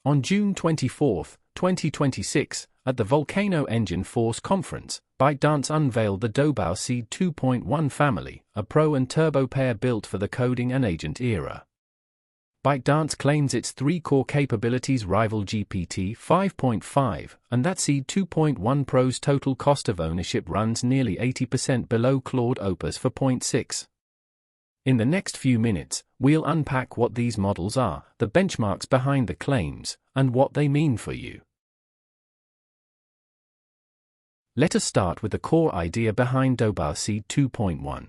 On June 24, 2026, at the Volcano Engine FORCE conference, ByteDance unveiled the Doubao Seed 2.1 family, a Pro and Turbo pair built for the coding and agent era. ByteDance claims its three core capabilities rival GPT 5.5, and that Seed 2.1 Pro's total cost of ownership runs nearly 80% below Claude Opus 4.6. In the next few minutes, we'll unpack what these models are, the benchmarks behind the claims, and what they mean for you. Let us start with the core idea behind Doubao Seed 2.1.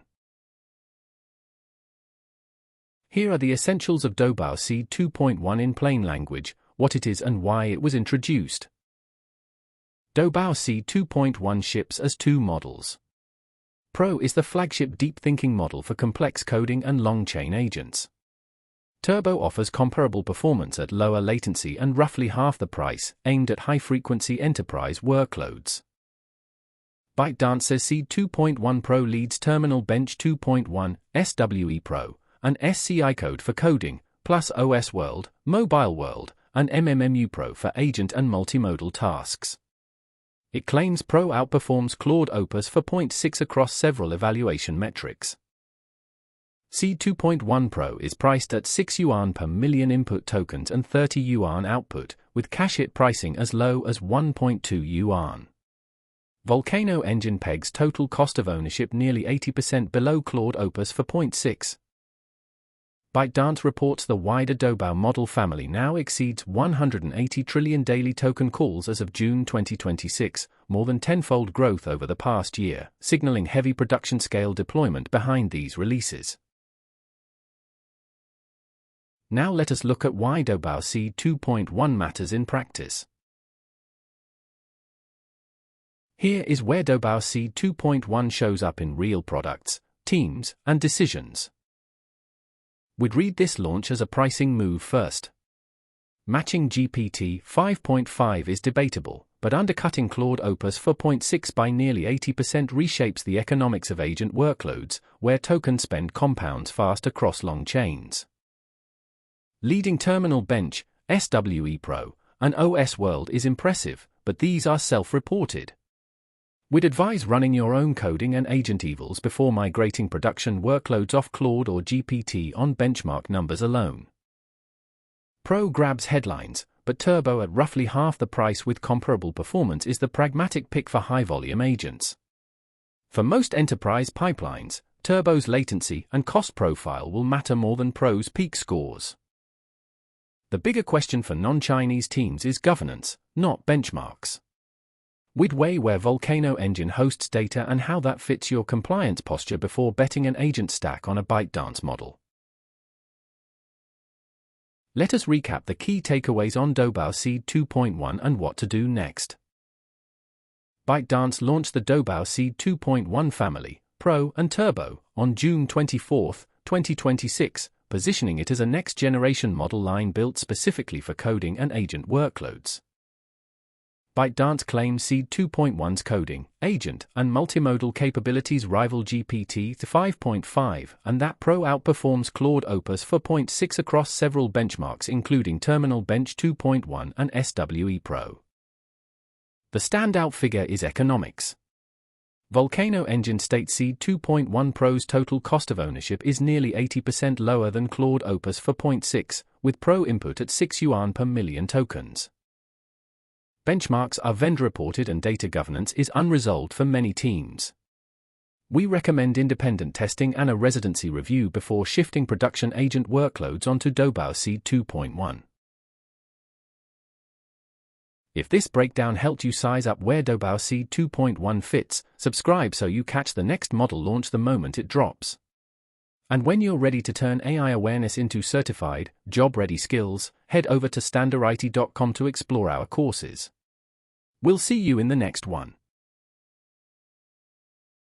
Here are the essentials of Doubao Seed 2.1 in plain language, what it is and why it was introduced. Doubao Seed 2.1 ships as two models. Pro is the flagship deep thinking model for complex coding and long-chain agents. Turbo offers comparable performance at lower latency and roughly half the price, aimed at high-frequency enterprise workloads. ByteDance says Seed 2.1 Pro leads Terminal Bench 2.1, SWE Pro, and SCI Code for coding, plus OS World, Mobile World, and MMMU Pro for agent and multimodal tasks. It claims Pro outperforms Claude Opus 4.6 across several evaluation metrics. Seed 2.1 Pro is priced at 6 yuan per million input tokens and 30 yuan output, with cash-it pricing as low as 1.2 yuan. Volcano Engine pegs total cost of ownership nearly 80% below Claude Opus 4.6. ByteDance reports the wider Doubao model family now exceeds 180 trillion daily token calls as of June 2026, more than tenfold growth over the past year, signaling heavy production-scale deployment behind these releases. Now let us look at why Doubao Seed 2.1 matters in practice. Here is where Doubao Seed 2.1 shows up in real products, teams, and decisions. We'd read this launch as a pricing move first. Matching GPT 5.5 is debatable, but undercutting Claude Opus 4.6 by nearly 80% reshapes the economics of agent workloads, where token spend compounds fast across long chains. Leading Terminal Bench, SWE Pro, and OS World is impressive, but these are self-reported. We'd advise running your own coding and agent evals before migrating production workloads off Claude or GPT on benchmark numbers alone. Pro grabs headlines, but Turbo at roughly half the price with comparable performance is the pragmatic pick for high-volume agents. For most enterprise pipelines, Turbo's latency and cost profile will matter more than Pro's peak scores. The bigger question for non-Chinese teams is governance, not benchmarks. We'd weigh where Volcano Engine hosts data and how that fits your compliance posture before betting an agent stack on a ByteDance model. Let us recap the key takeaways on Doubao Seed 2.1 and what to do next. ByteDance launched the Doubao Seed 2.1 family, Pro and Turbo, on June 24, 2026, positioning it as a next-generation model line built specifically for coding and agent workloads. ByteDance claims Seed 2.1's coding, agent, and multimodal capabilities rival GPT 5.5, and that Pro outperforms Claude Opus 4.6 across several benchmarks including Terminal Bench 2.1 and SWE Pro. The standout figure is economics. Volcano Engine states Seed 2.1 Pro's total cost of ownership is nearly 80% lower than Claude Opus 4.6, with Pro input at 6 yuan per million tokens. Benchmarks are vendor-reported and data governance is unresolved for many teams. We recommend independent testing and a residency review before shifting production agent workloads onto Doubao Seed 2.1. If this breakdown helped you size up where Doubao Seed 2.1 fits, subscribe so you catch the next model launch the moment it drops. And when you're ready to turn AI awareness into certified, job-ready skills, head over to Standarity.com to explore our courses. We'll see you in the next one.